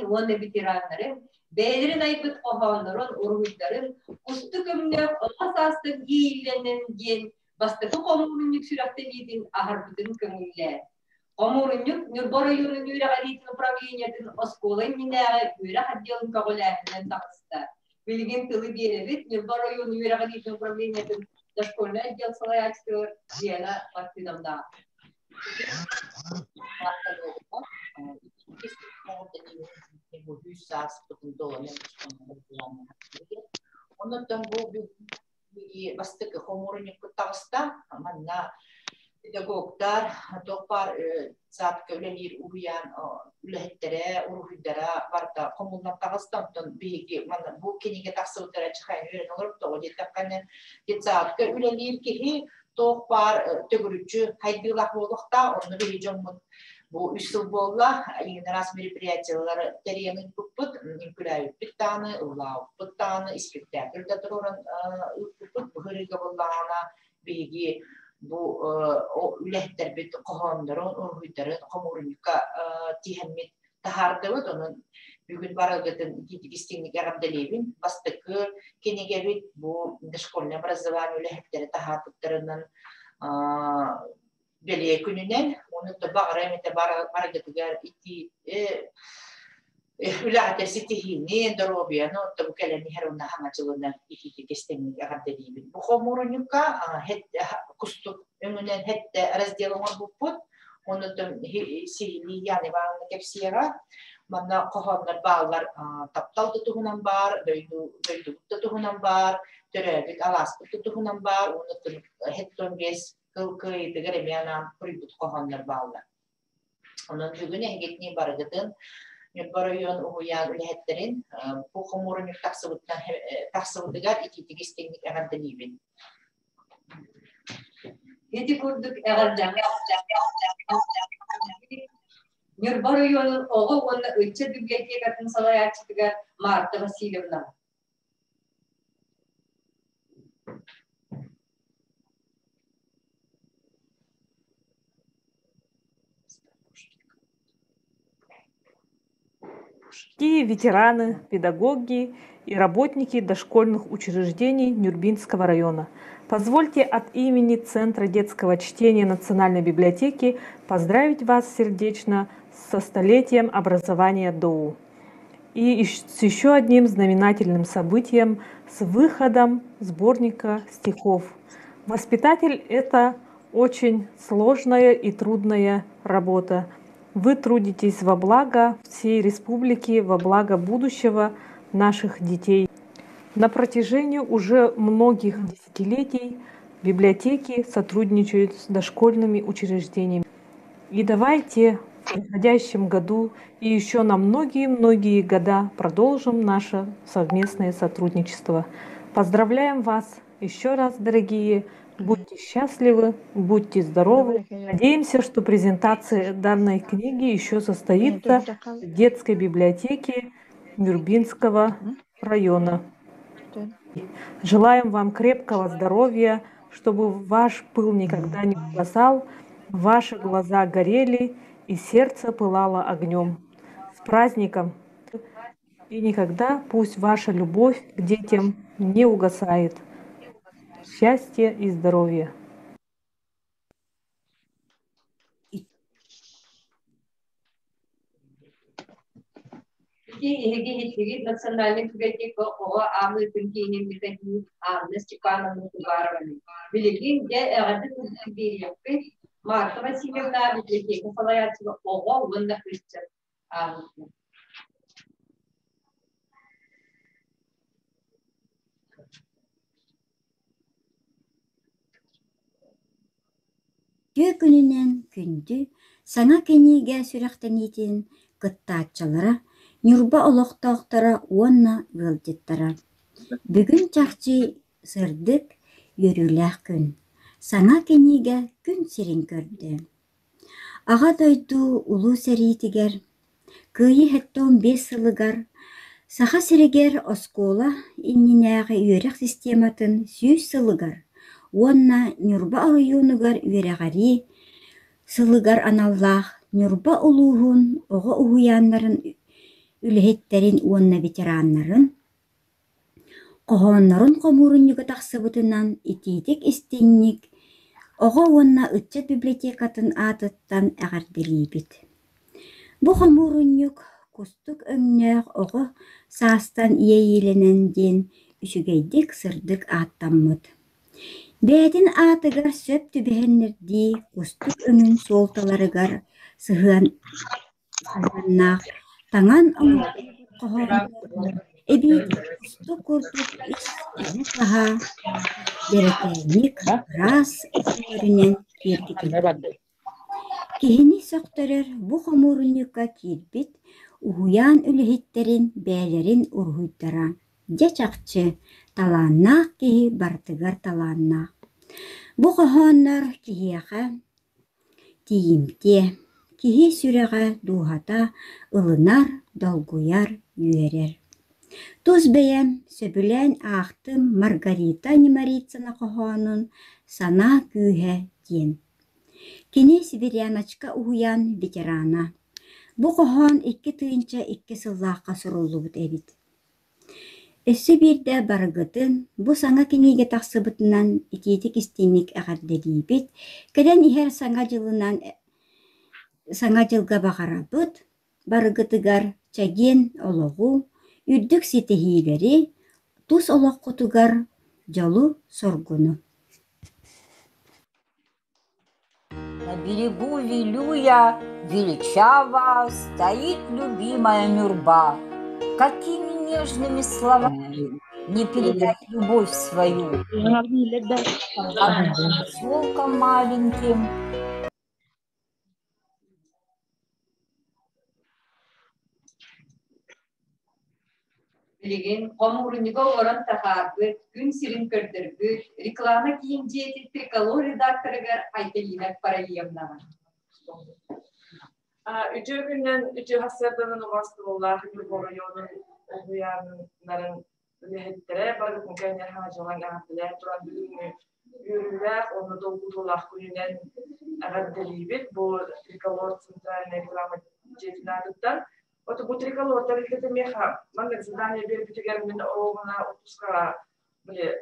Оны ветераннарын, бәйлерін айбыт қоғанларын, ұрғыдарын, ұсты көмінер ұлғас астын дейіленен ден, бастығы қомырыннық сүрәқті дейдің ағарбытын көңілі. Қомырыннық Нұрбор районын үйрі ғалейтін управлениятын осколын минәғі үйрі қадделін қағылағынан тағысты. Білген тылы беребет Нұрбор районын үйрі ғалейтін управлениятын дошкольный отдел салаячтығы жиәлі партидамда. Онуттан бу бастыкы хомуруньук Тагыста манна педагогтар топар саатка үлелир уян үлехтере урухидара барта коммунна Тагыстантан биги манна бу кениге таксыбытара чыхайн үйрен олоруп того жетакканы саатка үлелир кихи топар төгүрүчү хайдылах болукта онну бейжоммун bu 3 yıl bolla yine ras meripiyatçıları teriyemin puput imkülay pittanı ulav pittanı ispektakülde duran puput buhuriga bollana bigi bu o ülehter bit qohonların urhuyların qomurunka tihemmit tahardıvıt onun bugün baragıtın gitgistinlik arabdelevin bastıkı kenegevit bu школьное образование ülehtere tahardıklarının Belediye gününden onu da bağırayımda baragıtıgar iti ülahate sitihini dorobiya no da bu keleni herunda hangacılığına iti kestemlik ağabdeliyim. Bu homurunюка kustu önünden hette разделома buput onu da sihili yani bağlı kepsiyara manna qohanlar bağlar taptal tutuğunan bar döydü tutuğunan bar törevik alas tutuğunan bar onu da hetton bes kılkıyı tıgırımyana kuribut qohanlar bağlar. Onun bugün engitni baragıdın Nürbarayın uyan ülehetlerin bu homurunuk taksıvıdıgar itigistinlik ağabdeliyim. Yedi kurduk ağabdeliyim. Нюрбарайонун оғы оны өтчі библиотекатын салаячытыгар Марта Васильевна. Ветераны, педагоги и работники дошкольных учреждений Нюрбинского района. Позвольте от имени Центра детского чтения Национальной библиотеки поздравить вас сердечно со столетием образования ДОУ и с еще одним знаменательным событием, с выходом сборника стихов. Воспитатель – это очень сложная и трудная работа. Вы трудитесь во благо всей республики, во благо будущего наших детей. На протяжении уже многих десятилетий библиотеки сотрудничают с дошкольными учреждениями. И давайте в приходящем году и еще на многие-многие года продолжим наше совместное сотрудничество. Поздравляем вас еще раз, дорогие. Будьте счастливы, будьте здоровы. Надеемся, что презентация данной книги еще состоится в детской библиотеке Нюрбинского района. Желаем вам крепкого здоровья, чтобы ваш пыл никогда не угасал, ваши глаза горели и сердце пылало огнем. С праздником! И никогда пусть ваша любовь к детям не угасает. Счастья и здоровья! Национальной библиотеки ООО «Амы Тынкейнен Механизм» Анна Степановна Тубаровна. Великин, где Эрден Марта Васильевна, библиотека Салаятова ООО «Ванна Христер». Күнінен күнді саңа кенеге сүрәқтенетін кыттаатчалара Нюрба олоқтақтара уанна вылдеттара. Бүгін чақчы сырдық йөрүләх күн. Саңа кенеге күн сирин көрді. Аға дойду улу сәритігер. Күйі хэттон 5 сылыгар. Саха сирегер оскола иннинәғі үйерек систематын 100 сылыгар. Уанна Нюрба алыюнугар үйерәғари сылыгар аналлах Нюрба улуғын оғы уғуянларын үлэһиттерин уонна ветераннарын, qohonların komurunnyuga tахсыбытынан итиитик истинник оҕо уонна ытчат библиотекатын аатыттан эҕэрдилиибит. Бу комурунньук кустук өҥнөөх оҕо саастан ийэйиленэн диэн үчүгэйдик сырдык ааттаммыт. Бээтин аатыгар сөп түбэһэннэрдии кустук өҥүн суолталарыгар сыһыаннаах таҥан qohonнор эбиити кустук курдук ис эһэ-таһа бэрэтээник раз өрүнэн киирдикин. Киһини сөктөрөр бу хомурунньукка киирбит уһуяан үлэһиттерин бээлэрин урһуйдара. Дьэ чахчы талааннаах киһи бартыгар талааннаах. Бу хоһооннор киһиэхэ тиийимтиэ, киһи сүрэҕэ дууһата ылынар, долгуяр, үөрэр. Тус бэйэм сөбүлээн аахтым Маргарита Немарицына хоһоонун санаа күүһэ диэн. Кини сибиряночка уһуян ветерана. Бу хоһоон 2 тыынча 2 сыллаахха суруллубут эбит. Өссү биирдэ барыгытын бу саҥа киниге тахсыбытынан итиитик истинник эҕэрдэлиибит, кэлэн иһэр саҥа дьылга баҕарабыт, барыгытыгар чагиэн олоҕу, үрдүк ситэһиилэри, тус олоххутугар дьолу соргуну. На берегу Вилюя величаво стоит любимая Нюрба. Какими нежными словами не передать любовь свою. С волком маленьким. Билигин комуруньуга орон тахаарбыт, күн сирин көрдөрбүт, реклама кийимжети триколор редакторыгар Айталина Паралиевнага. Үчү күннен үчү хасырдынын убастылылар Нюрба районун уяннарын үлэһиттере барытын кэнер хажалан аатылар туран бүгүнгү үрүлээх оны долгутулах күнүнен агардылибит бу триколор центральная реклама жетинадыттан. Вот бу триколор тарихеты меха маннык задание бербитигер мен оғына отпускага биле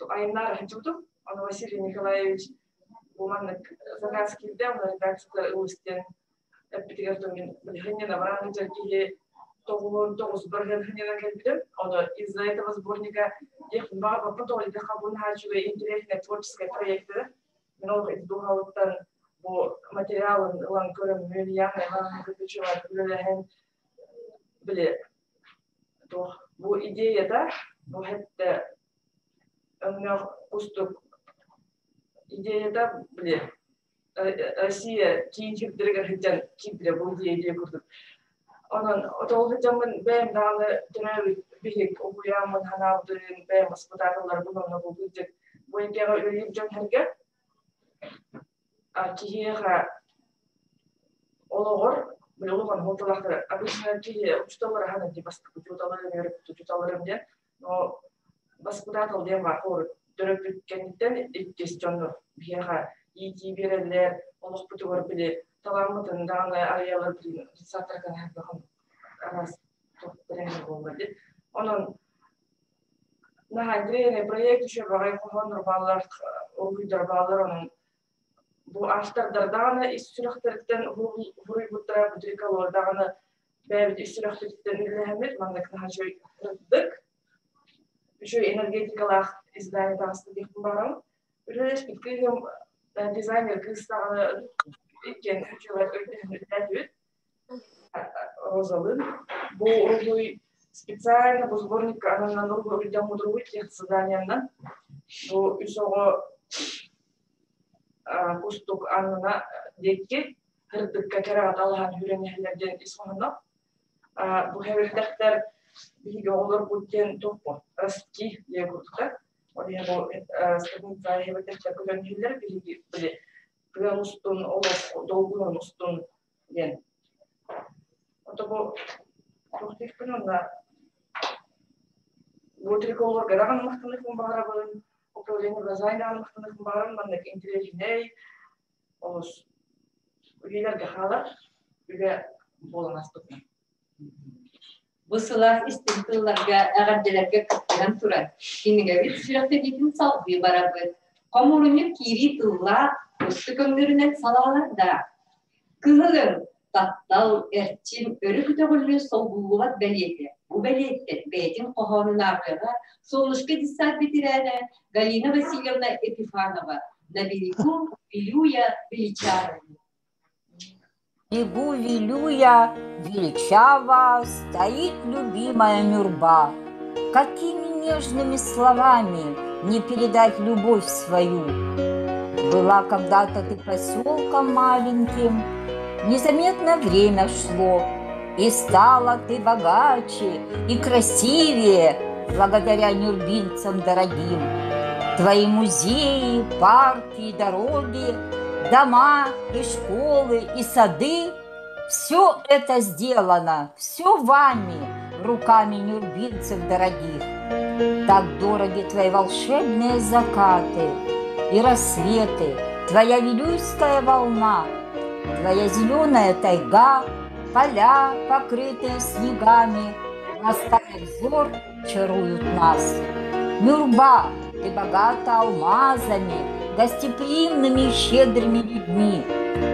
айнар хачуту аны Василий Николаевич бу маннык заказ килде аны редакцияда ылыстен эппитигер томен биле хенена бараны жерге 9 бирген хенена келбидем аны из-за этого сборника их баба потом или хабун хачуга интересные творческие проекты мен ол духауттан бу материалын ылан көрөм мөлияны ылан көтөчүлөр билелен биле бу идеяда бу хетте өңнө кустук идеяда биле Россия кийинчилерге хеджан кибре бу идея курдук. Онон отол хеджамын бэм дагы төнөбү бихик окуямын ханабдын бэм господарлар бунун бу бюджет бу идеяга үлүп жөнөргө кийига ологор Белухан хоталахтар обычно кие учталар хана ди басты учталарым де но баскудатал де бар хор дөрөп биткенден иттес жонно бияга ити берелер олох бутугор биле таламытын дагы аялар биле сатарган хакын арас токтырен болду. Онон нахандрене проект еще багай хонор баллар огуйдар баллар онон бу автордардан истирахтырдан хуруйбутра бутрикалордан бэбит истирахтырдан илэхэмет мандак нахажой рыддык еще энергетикалах издание тагысты дихтин барам үрэлэс биткейгем дизайнер кыстагы иккен үчүгат өйдөхүнүт розалын бу розой специально бу сборник анан нургу үйдамудругу тех заданиянан бу үсого кустук анына декке кырдыкка керагат алган хүренелерден исманна бу хевелдектер биге олор бутен топпо раски егутта оне бу студентка хевелдектер көрөнүлөр биги биле грамустун олос долгунун устун ген ото бу тохтикпинна бу триколор гараган мактаныкын баарабын управление образования мактаныкын баарын мандак интеллигентный олос үйлерге халар үйге болон астыкмын. Bu sılar istintilarga, ağabeylerge kıttıran turar. Kinige bir sürekli dedim salgı barabı. Komurunun kiri tılla, üstü kömürünen salalar da. Kızılın tattal, erçin, örü kütüğüllü solguğulat beliyeti. Bu beliyette beytin kohonun ağrıga, soluşka dissat bitirene Галина Васильевна Епифанова, на берегу Вилюя величавая. берегу Вилюя величаво стоит любимая Нюрба. Какими нежными словами не передать любовь свою. Была когда-то ты поселком маленьким, незаметно время шло, и стала ты богаче и красивее благодаря нюрбинцам дорогим. Твои музеи, парки и дороги, дома и школы и сады — все это сделано, все вами, руками нюрбинцев дорогих. Так дороги твои волшебные закаты и рассветы, твоя вилюйская волна, твоя зеленая тайга, поля, покрытые снегами, лаская взор, чаруют нас. Нюрба, ты богата алмазами, гостеприимными и щедрыми людьми,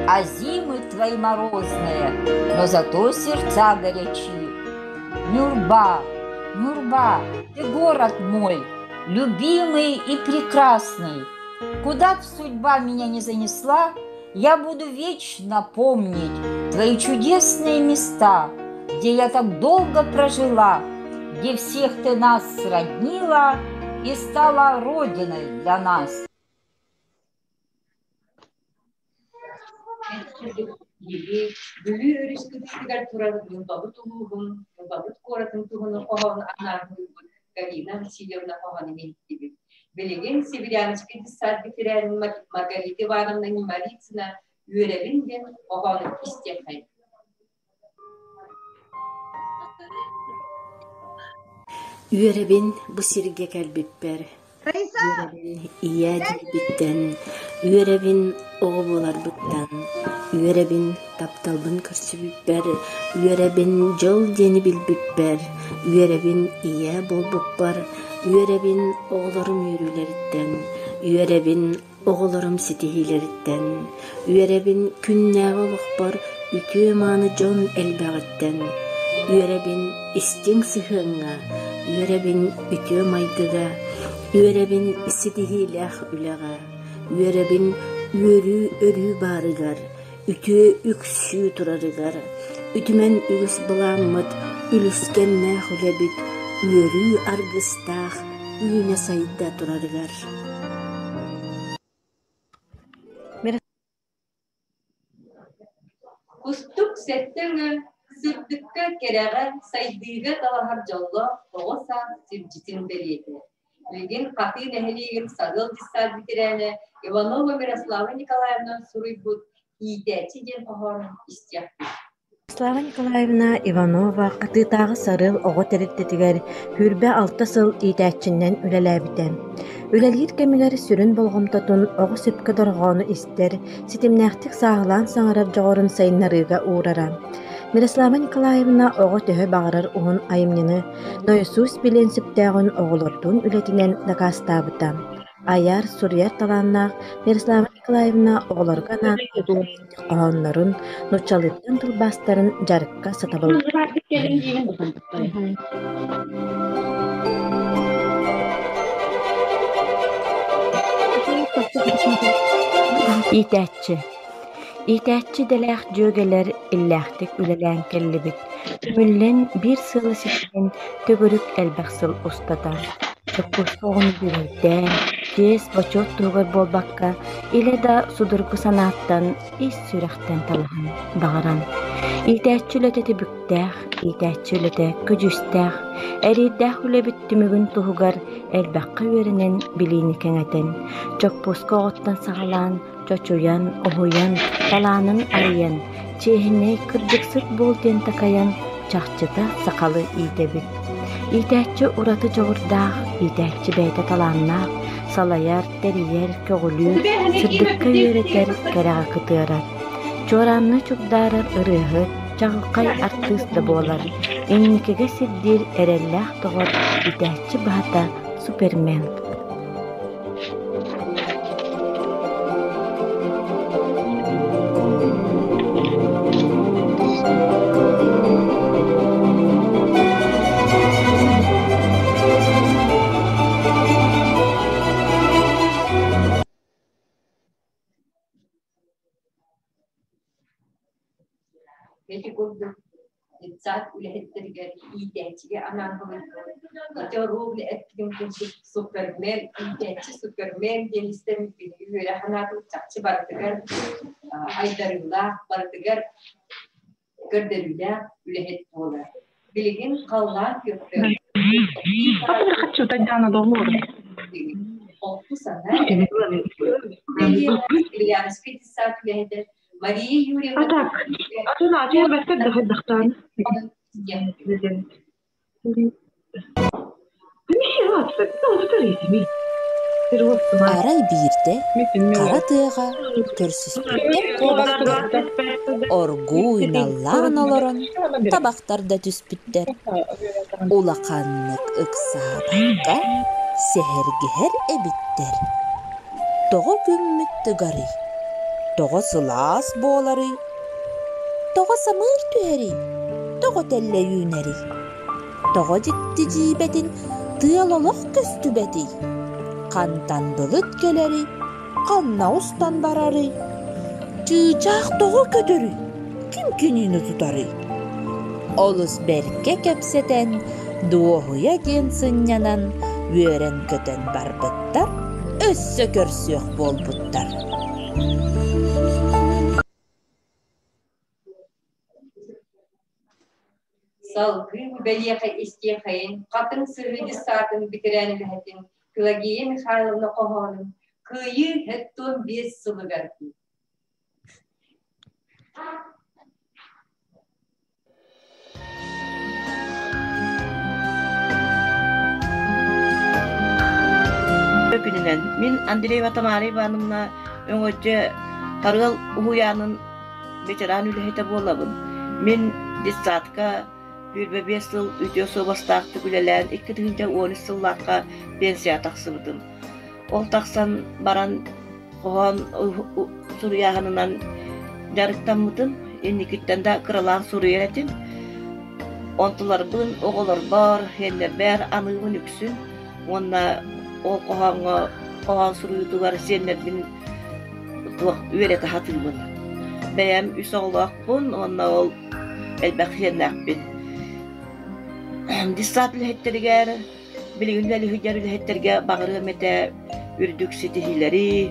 а зимы твои морозные, но зато сердца горячи. Нюрба, Нюрба, ты город мой, любимый и прекрасный. Куда б судьба меня не занесла, я буду вечно помнить твои чудесные места, где я так долго прожила, где всех ты нас сроднила и стала родиной для нас. Bülü örüşküdüktüler turarın, babıt uluğun, babıt koratın tuğunu koğanı anarmıyın, Галина Васильевна koğanı gibi. Belegen Sibiryanışkı dissat bitirenin Margarita Ivановна Немарицына üyerebinden koğanı isteyekaydı. Üyerebin bu sirge kelbipper. Üyerebin iya dilbitten. Üyerebin oğular bıttan. Üyerebin taptalbın kürsübipper. Üyerebin jol deni bilbipper. Üyerebin iya bolbukbar. Üyerebin oğlarım yürüleritten. Üyerebin oğlarım sitihileritten. Üyerebin künne olukbar. Ütü manı jon elbağıtten. Üyerebin istin sıhığına. Üyerebin ütü maydıga. Üyerebin sitihilah ülaga. Üyerebin üyörü örü barıgar. Ütü üksü turarıgar. Ütümen ügüs bulanmıt. Ülüskenne hülebit. Üyörü argıstağ. Üyüne sayıda turarıgar. Kustuk settenge sırtıkka kerege saydıga talahar jalla oğusa sircitin beliyeti. Bilgin katı nehliğin sadıl dissat bitirene Ivanova Miroslava Nikolaevna Suruybut iyideci den koğanı isteyekti. Слава Николаевна Иванова катытагы сарыл ого тереттетигер хүрбе 6 сыл ийтәччиннен үлеләбитем. Үлелгир кемилер сүрүн болгомтотун ого сөпкө доргону истер, ситимнәхтик сагылан саңарап жогорун сайыннарыга уурара. Мирослава Николаевна ого төһө багырар уһун айымньыны, Нойсус билен сүптәгүн оголордун үлетинен дакастабыта. Аяр Сурьяр таланнах Мирослава Николаевна оголоргана оһоннорун нучалыттан тылбастарын жарыкка сатабыл. İtәччи деләх жөгелер илләхтик үлелән келлибит. Мүллен бир сылы ситен төгөрүк элбәксыл устата. Чөккүсоғын бүрүдә, жес бочот тугар болбакка, иле да судургу санаттан ис сүрәхтен талахан бағаран. Itәччи үләтети бүктәх, itәччи үләте көжүстәх, әридәх үләбит түмүгүн туһугар элбәккә үеренен билини кәңәтен. Чөкпуска оттан сағалан, чочуян, оһуян, таланын арыян, чехине кырдыксыт болтен такаян, чахчыта сақалы ийтебит. Итәччи ураты жоғырдақ, итәччи бәйті таланнақ, салаяр, тәрияр, көгілүр, сырдыққа үйретер, кәраға кытыарар. Чоранны чугдарар ырыһыт, чағылқай артыс да болар. Энникеге сирдир эреллях тоғор итәччи бахата Супермен. Peki kurdu saat ülehetlerger iyice anan bunu. Ito ruhlu etkin kurdu Superman iyice Superman diye istemik bir böyle hanatı çakçı barıdıgar aydarında barıdıgar gördürüyle ülehet olar. Bilgin kallar köprü. Хочу Татьяна Долор. Oldu sana. Yani spiti saat ülehetler. Мария Юрьевна. А так, я вас так дохтан. Арай биирде кара тыаға көрсүспүттер кубактар, оргуйналлаан олорон табактарда түспүттер. Улаканнык ыксаабакка сехергехер эбиттер. Того күммүттү гары, того сылаас боолары, того самыр түһери, того телле үйнери, того житти жиибетин тыалолох көстүбети. Kantan bılıt geleri, kanna ustan bararı, çığcaq doğu kötürü, kim kinini tutarı. Olus berke kepseten, doğuya gensin yanan, vören köten barbıttar, össö körsüyok bolbuttar. Salgı, beliyaka istiyakayin, katın sırrıcı saatın bitiren lühetin, Pelagiya Mikhailovna Qohanın kıyı hetton 5 sılı verdi. Gününden min Andreyeva Tamara Ivanovna öňöçe targal uyanın veteran ülehete bolabın. Min dissatka bir 5 yıl üdyosu bastaqtı gülelen 2013 yıllarga pensiya taqsıbıdım. Ol taqsan baran qoğan Suriyahanından jarıktanmıdım. Ennikitten de kıralan Suriyatin. Ontular bın, oğular bar, henler ber, anıgın yüksün. Onna o qoğan Suriyudugar senler bin üyelete hatılbın. Beyem üsoğlaq bun, onna ol elbaq hennak bin. Dissat lühetteriger, bilgünle lühetterge bağırı mete ürdük sitihileri,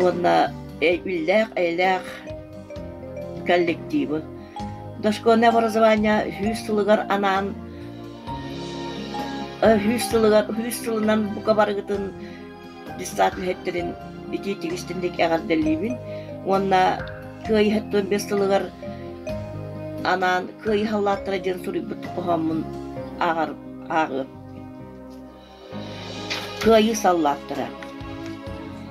onna üllaq kollektivi. Doşkona образования hüstılıgar anan, hüstılınan bu kabargıtın dissat lühetterin iki tigistindik ağardellibin, onna köy hetton bestılıgar anan köy hallattıra jen suribut qohamın ağır köyü sallattıra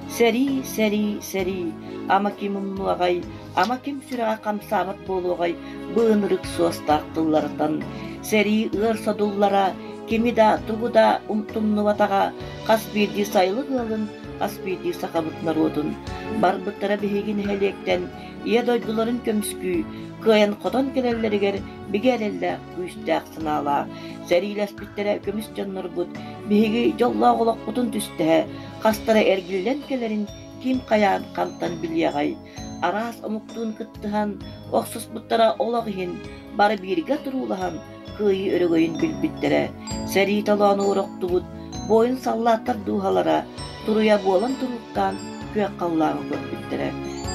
seri ama kimim nuagay ama kim sürağa kamsabat boluğay bığınırık suastaqtıllardan seri ığır sadullara kimi da tuguda umtumnuvataga kasbirdi saylı gılın kasbirdi sakabıt narodun barbıttara behegin helekten iya doyduların kömüskü Kıyan qoton kelelleriger bigerelle güýsdäk sınala. Serileşpittere kömüs jannar bud. Bihigi jolla golak qutun tüste. Qastara ergillen kelerin kim qayan kantan bilýagay. Aras umuktun kıttıhan oxsus buttara olagyn bar birge turulahan kıy örögöýün bilbittere. Seri talany uraqdy bud. Boyun sallatar duhalara turuya bolan turuktan köy qallagy görpittere.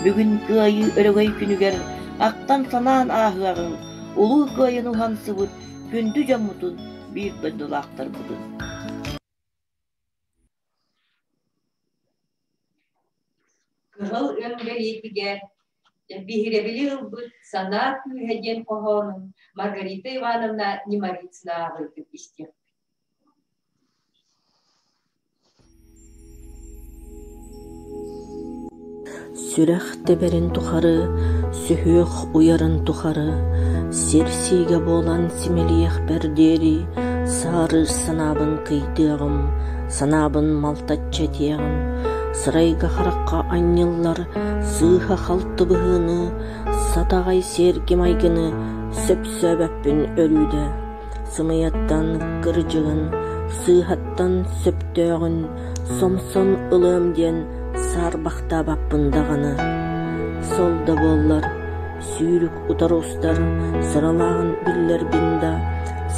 Bugün kıy örögöy günüger Aktan sanan ahıağın, ulu köyün uhansı bud, gündü jamutun bir döndülaqtar budun. Kırıl öngöriyetiger, bihirebili ılbıt sanat müheden Qohanın Margarita Ivanovna Nimaritsina ağırdık işte. Sürek teberin tuharı, sühüөх uyarın tuharı, sirsiге bolan simeliyek berderi, sarı sanabın kıydığım, sanabın maltatça diyağım, sırayga harakka anyıllar, sığha haltı bıhını, satağay sergi maygını, söp-söböppün ölüde, sımıyattan kırıcığın, sığhattan söptöğün, somson ılığım diyen, sarbakta bappındağını. Solda bollar, sürük utarostar, sıralağın biller binda,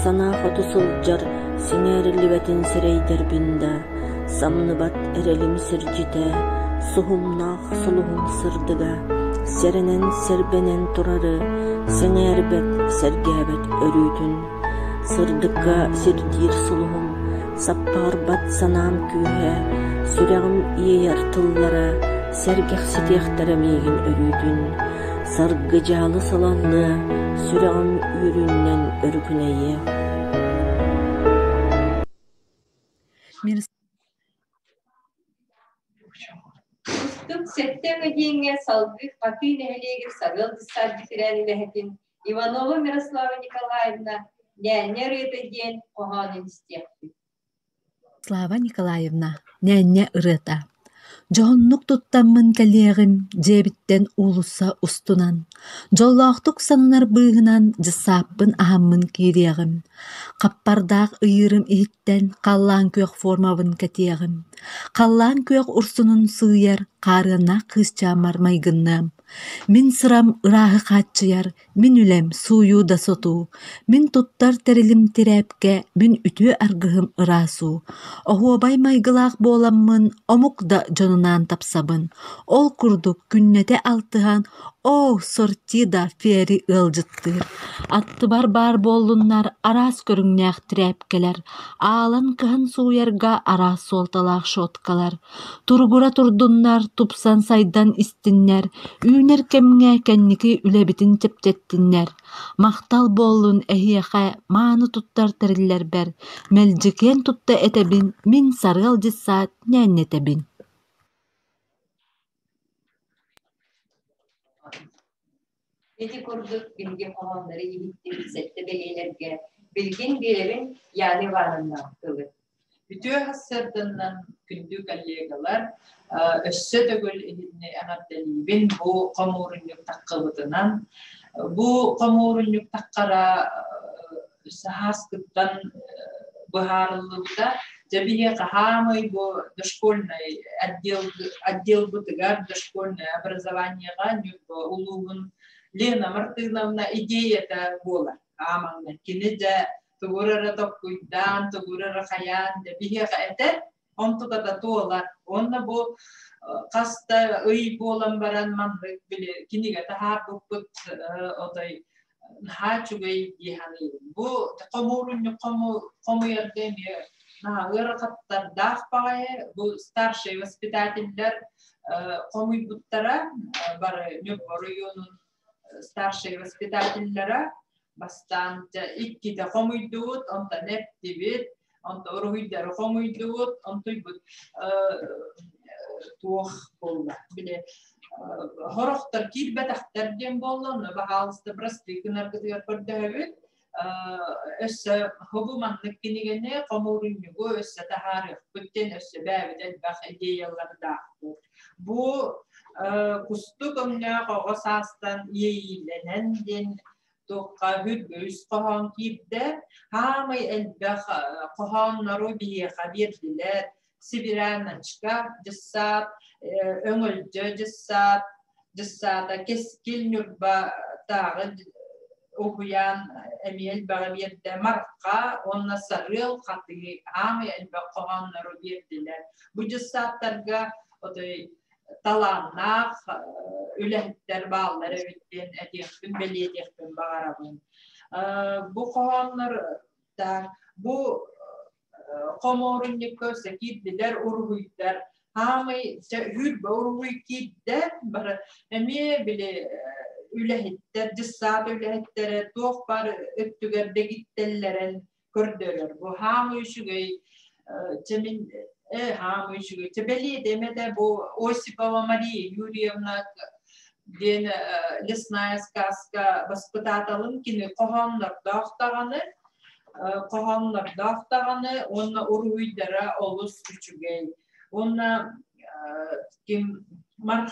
sana hotu sılcar, sinerli vetin sireyder binda, samnıbat erelim sircite, suhumnağ suluhum sırdıga, serenen serbenen turarı, senerbet sergebet örütün, sırdıkka sirdir suluhum, sappar bat sanam kühe, süreğim iyer tıllara, sergex sitiyaktaramegin örütün, sargıcalı salallı, süreğim üründen örgüneye. Устук сеттеме дейінге салгы қатый нәхелегір сағыл дыстар бітірәлі ләхетін Иванова Мирослава Николаевна нәне рыты ден қоғанын істепті. Слава Николаевна, нәне ырыта. Жоғыннық тұттамын кәлеғім жебіттен улуса устунан. Жоллақтық санынар бұғынан жысаппын ахаммын кереғім. Қаппардақ үйірім иттен қаллан көк формавын кәтеғім. Қаллан көк ұрсынын сыйар қарына қысчамар майгыннам. Min sıram ırahı kaçıyar, min ülem suyu da sotu, min tuttar terilim terepke, min ütü argıhım ırasu. Ohu bay maygılaq bolamın, omuk da canınan tapsabın. Ol kurduk künnete altıhan, oh sorti da feri ılcıttır. Attı bar bollunlar, aras körüngneğ terepkeler. Ağlan kıhan suyarga aras soltalaq şotkalar. Turbura turdunlar, tupsan saydan istinler. Üner kemge kenniki ülebitin teptettinler. Mahtal bollun ehiyeğe manı tuttar teriller ber. Melciken tutta etebin, min sarıl cissat nennetebin. Eti kurduk bilgi konuları yiğitleri sette belirlerge. Bilgin bilerin yani varından kılı. Bütün hasırdan kündük allegalar össe dögül ehine anaddelibin bu komurunluk takkılıdınan bu komurunluk takkara sahaskıttan buharlılıkta Жабиге қахамай бо дошкольный отдел бытыгар дошкольное образованиеға улугун Лена Мартыновна идея-то была. Амаңна кини де тугурара токуйдан, тугурара хаян де биге қайты онтуга да туолар. Онна бу қаста ый болан баран манбек биле киниге тахар буппут отой хачугай диханы. Бу комурунну кому ярдеме ырқаттар дақпағай, бұл старший воспитательдер қомый бұттара, бары районын старший воспитательдері бастан иккиде қомыйдуыт, онта нептебет, онта ұрғыйдары қомыйдуыт, онтой бұд туық болды. Біле, хорықтар кирбетақтар ден болды, бағалысты бірастықын арқызығар көрді өт, össe hubumanlık kinigene komurunluğu össe taharif bütün össe bäbiden bak ideyalarda bu kustuk omna qogosastan yeyilenen den toqa hübüs qohan kibde hamay elbaq qohanları biye xabirdiler sibiranachka jissat öngölje jissata keskil nurba tağın okuyan emiyel bağırdı marka ona sarıl katı ama elbaqanları verdiler. Bu cüssatlarga o da talannak ülehler bağları bitten ediyektin belediyetin bağırabın. Bu kohanlar da bu komorunlu kösekiddiler urguylar. Ama hürbe urguykidder bara emiye bile ülehitler, cissat ülehitleri tohbar öttügerde gittilerin kördüler. Bu hamı üşügey cemin Мыжыгы. Тебели демеде bu Осипова Мария Юрьевна ден лесная сказка воспитателин кини коханлар дақтағаны, онна уруйдара олус күчүгей. Онна ким мар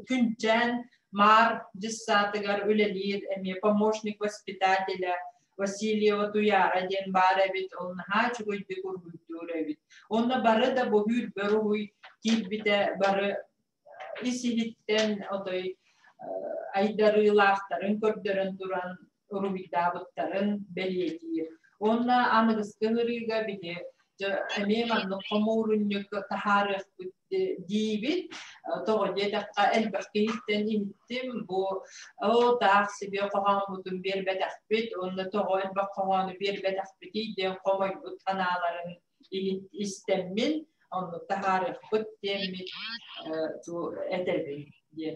күнчен мар диссатыгар үлелир, помощник воспитателя Васильева Туяра ден бара бит, онна хачугой бекургуйдура бит. Онна бары да бухюр беруй килбите бары исилиттен отой айдарылақтарын көрдөрөн туран урубидабыттарын белиетир. Онна анығыстығырыға биде әмеманны қомурыннық тахарық дейбіт, тоғы дедаққа әлбәқкейттен инттім, бұл тақ себе қоған бұтын бербет әқпет, онна тоғы әлбәқ қоғаны бербет әқпет дейден қомай бұт қаналарын істеммен, онны тахарық бұт демет әтәбін.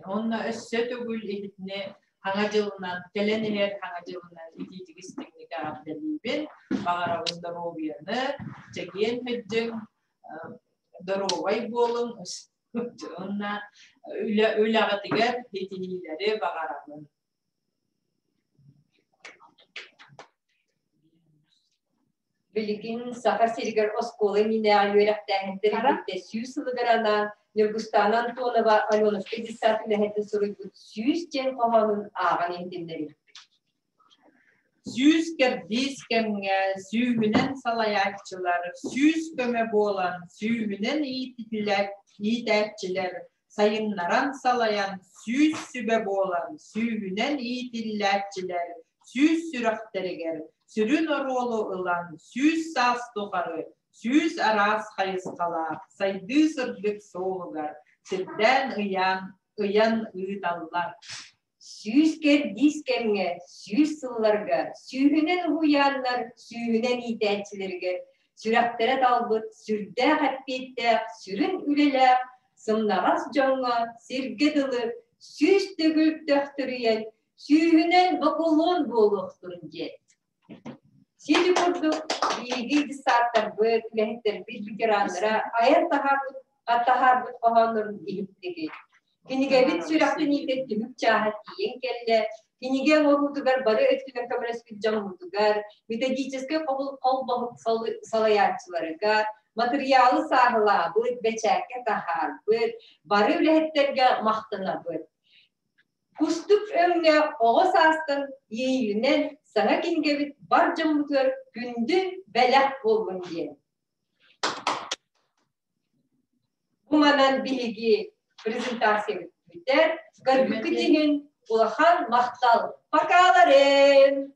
Онна өссі түгіл егітіне Хаңа жылынан, келенер хаңа жылынан ититигистігнігі абдалибін, бағарағын даровияны, чеген хүддің даровай болын, онна өлағытығар етінилері бағарағын. Білігін сақа сергер осколы мене алуерақтағынтері бітті сүйсілігіранан, Нюргустанан Тонова Аленовка десятыны хэты сұрый бұд сүйіз кен қоғанын ағын ентендері. Сүйіз кердіз кемге сүйінен салаятчылар, сүйіз көме болан, сүйінен итәтчілер, сайыннаран салаян, сүйіз сүбе болан, сүйінен итіләтчілер, сүйіз сүрақтәрігер, сүрін оролу ылан, сүйіз сас тоқары, Сүйіз арас қайысқалар, сайды сырдық соғығар, сірден ұян ұйдалар. Сүйіз кердіз кемге, сүйіз сылларға, сүйінен ұянлар, сүйінен итәтчілерге, сүрақтары талбыт, сүрді қәппеттәк, сүрін үлеләк, сымнағас жоңға, сергеділі, сүйіз түгіл төқтіріен, сүйінен бұқылын болуқтың жет. Сиди курдук, биги дисаттар бөт, лехеттер бит ветеранлара, аяр тахар бөт қоғанларын игіптеги. Кенеге бит сүрақтын итетті бүк чағат дейін келі, кенеге орудугар бары өткілер көмірес бит жаңудугар, методический қол бағып салаятчыларыгар, материалы сағыла бөт, бәчәке тахар бөт, бары лехеттерге мақтына бөт. Кустук өңне оғыз астын ейілінен саңа кенгебіт бар жамбытыр күнді бәләк болғын ден. Бұманан білігі презентация бітер, көрбікі деген ұлахан мақтал. Пакаларым!